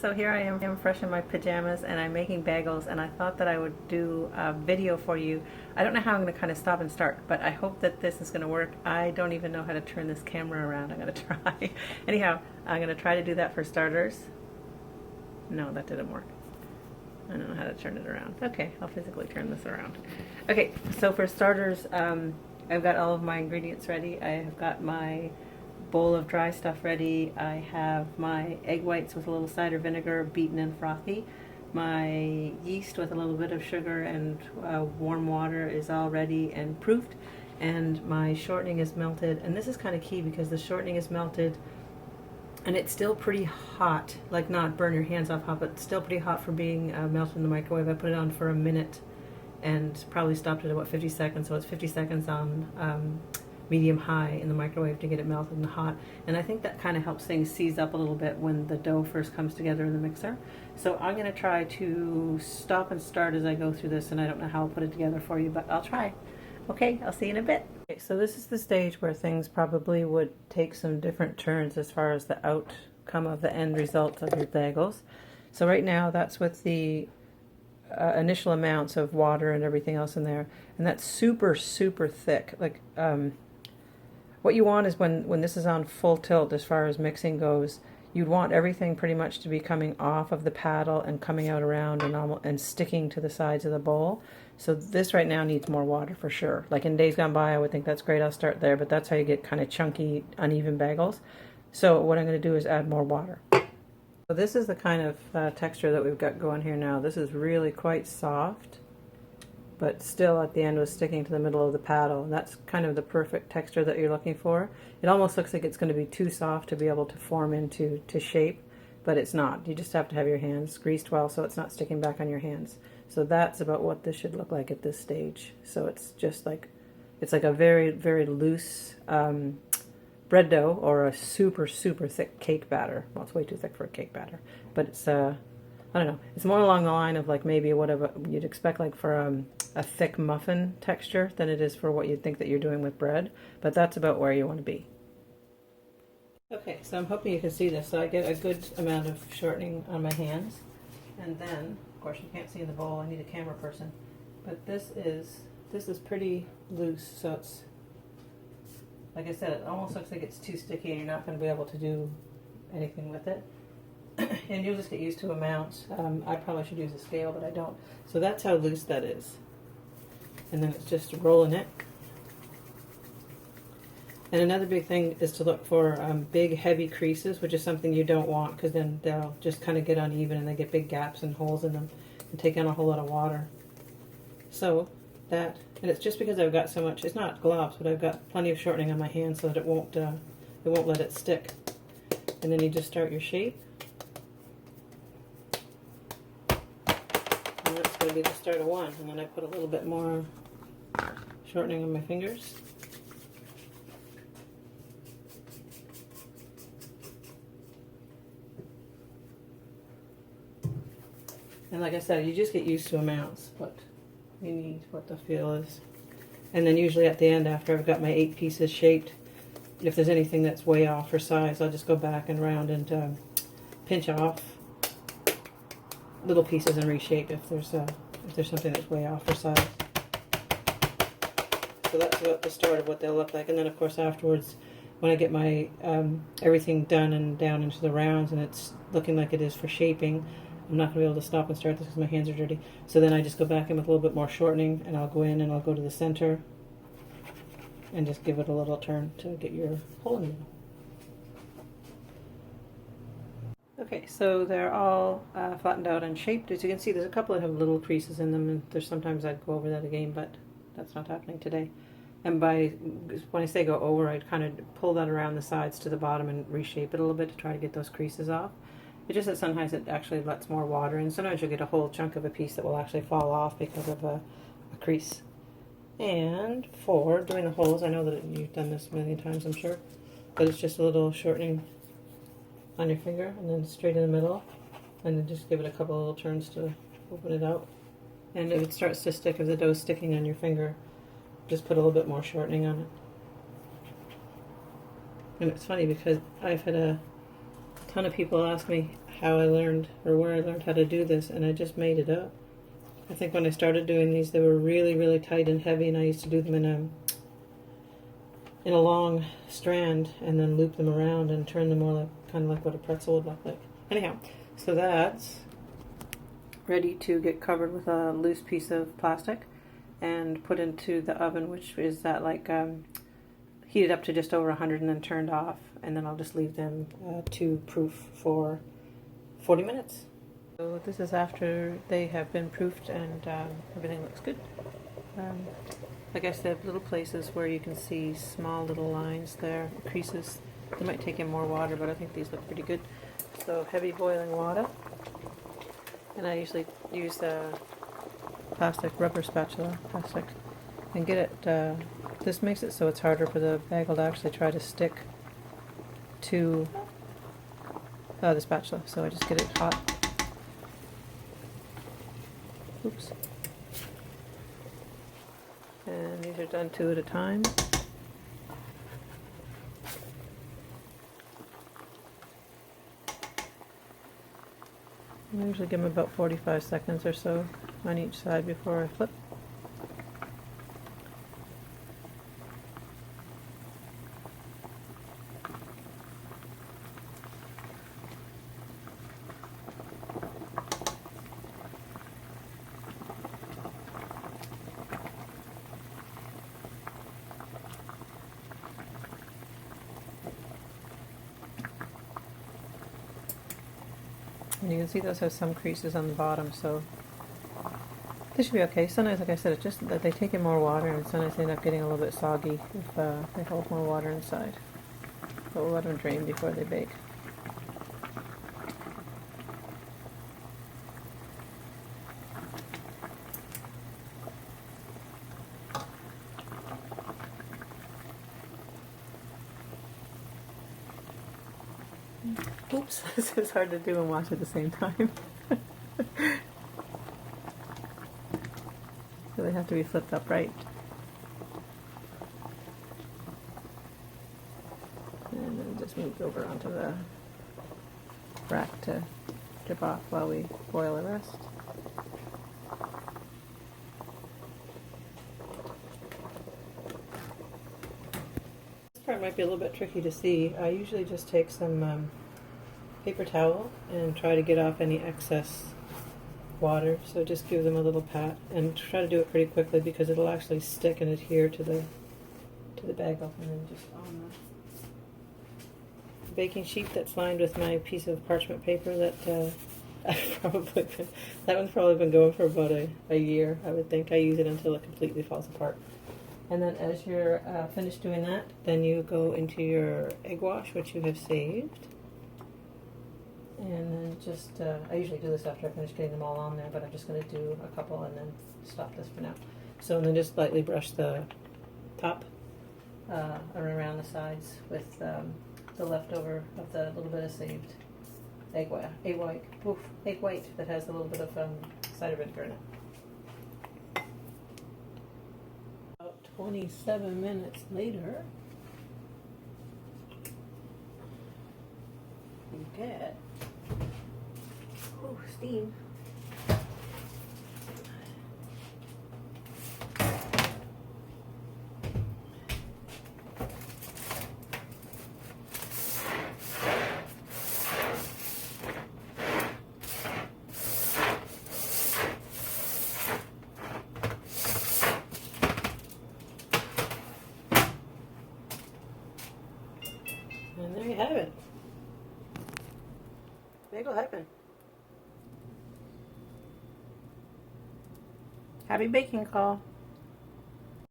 So here I am fresh in my pajamas and I'm making bagels, and I thought that I would do a video for you. I don't know how I'm going to kind of stop and start, but I hope that this is going to work. I don't even know how to turn this camera around. I'm going to try. Anyhow, I'm going to try to do that for starters. No, that didn't work. I don't know how to turn it around. Okay, I'll physically turn this around. Okay, so for starters, I've got all of my ingredients ready. I have got my bowl of dry stuff ready. I have my egg whites with a little cider vinegar beaten and frothy. My yeast with a little bit of sugar and warm water is all ready and proofed. And my shortening is melted. And this is kind of key because the shortening is melted and it's still pretty hot, like not burn your hands off hot, but still pretty hot for being melted in the microwave. I put it on for a minute and probably stopped it at about 50 seconds, so it's 50 seconds on medium high in the microwave to get it melted and hot. And I think that kind of helps things seize up a little bit when the dough first comes together in the mixer. So I'm going to try to stop and start as I go through this, and I don't know how I'll put it together for you, but I'll try. Okay, I'll see you in a bit. Okay, so this is the stage where things probably would take some different turns as far as the outcome of the end result of your bagels. So right now that's with the initial amounts of water and everything else in there, and that's super thick. Like what you want is when this is on full tilt as far as mixing goes, you'd want everything pretty much to be coming off of the paddle and coming out around and sticking to the sides of the bowl. So this right now needs more water for sure. Like in days gone by, I would think that's great, I'll start there, but that's how you get kind of chunky, uneven bagels. So what I'm going to do is add more water. So this is the kind of texture that we've got going here now. This is really quite soft, but still at the end was sticking to the middle of the paddle. And that's kind of the perfect texture that you're looking for. It almost looks like it's going to be too soft to be able to form into shape, but it's not. You just have to have your hands greased well so it's not sticking back on your hands. So that's about what this should look like at this stage. So it's just like, it's like a very loose bread dough or a super thick cake batter. Well, it's way too thick for a cake batter, but it's I don't know, it's more along the line of like maybe whatever you'd expect like for a thick muffin texture than it is for what you'd think that you're doing with bread, but that's about where you want to be. Okay, so I'm hoping you can see this. So I get a good amount of shortening on my hands, and then of course you can't see in the bowl, I need a camera person, but this is pretty loose, so it's, like I said, it almost looks like it's too sticky and you're not going to be able to do anything with it. And you'll just get used to amounts. I probably should use a scale, but I don't. So that's how loose that is. And then it's just rolling it. And another big thing is to look for big, heavy creases, which is something you don't want, because then they'll just kind of get uneven and they get big gaps and holes in them and take on a whole lot of water. So that, and it's just because I've got so much, it's not globs, but I've got plenty of shortening on my hand so that it won't let it stick. And then you just start your shape. And that's going to be the start of one. And then I put a little bit more shortening on my fingers. And like I said, you just get used to amounts, what you need, what the feel is. And then usually at the end, after I've got my 8 pieces shaped, if there's anything that's way off for size, I'll just go back and round and pinch off little pieces and reshape if there's something that's way off for size. So that's about the start of what they'll look like. And then of course afterwards, when I get my everything done and down into the rounds and it's looking like it is for shaping, I'm not going to be able to stop and start this because my hands are dirty. So then I just go back in with a little bit more shortening, and I'll go in and I'll go to the center and just give it a little turn to get your hole in the middle. Okay, so they're all flattened out and shaped. As you can see, there's a couple that have little creases in them, and there's sometimes I'd go over that again, but that's not happening today. And when I say go over, I'd kind of pull that around the sides to the bottom and reshape it a little bit to try to get those creases off. It's just that sometimes it actually lets more water in. Sometimes you'll get a whole chunk of a piece that will actually fall off because of a crease. And for doing the holes, I know that you've done this a million times, I'm sure, but it's just a little shortening on your finger and then straight in the middle, and then just give it a couple little turns to open it out. And if it starts to stick, if the dough's sticking on your finger, just put a little bit more shortening on it. And it's funny because I've had a ton of people ask me how I learned or where I learned how to do this, and I just made it up. I think when I started doing these, they were really, really tight and heavy, and I used to do them in a long strand and then loop them around and turn them more like kind of like what a pretzel would look like. Anyhow, so that's ready to get covered with a loose piece of plastic and put into the oven, which is that like heated up to just over 100 and then turned off, and then I'll just leave them to proof for 40 minutes. So this is after they have been proofed and everything looks good. I guess they have little places where you can see small little lines there, creases. They might take in more water, but I think these look pretty good. So heavy boiling water, and I usually use the plastic rubber spatula, and get it. This makes it so it's harder for the bagel to actually try to stick to the spatula. So I just get it hot. Oops. And these are done 2 at a time. I usually give them about 45 seconds or so on each side before I flip. And you can see those have some creases on the bottom, so this should be okay. Sometimes, like I said, it's just that they take in more water, and sometimes they end up getting a little bit soggy if they hold more water inside. But we'll let them drain before they bake. Oops, this is hard to do and watch at the same time. So they have to be flipped upright. And then just moved over onto the rack to drip off while we boil the rest. This part might be a little bit tricky to see. I usually just take some paper towel and try to get off any excess water. So just give them a little pat and try to do it pretty quickly because it'll actually stick and adhere to the bagel. And then just on the baking sheet that's lined with my piece of parchment paper that that one's probably been going for about a year, I would think. I use it until it completely falls apart. And then as you're finished doing that, then you go into your egg wash, which you have saved. And then just, I usually do this after I finish getting them all on there, but I'm just going to do a couple and then stop this for now. So, and then just lightly brush the top or around the sides with the leftover of the little bit of saved egg white that has a little bit of cider vinegar in it. About 27 minutes later, you get steam. And there you have it. Bagel heaven. Happy baking call.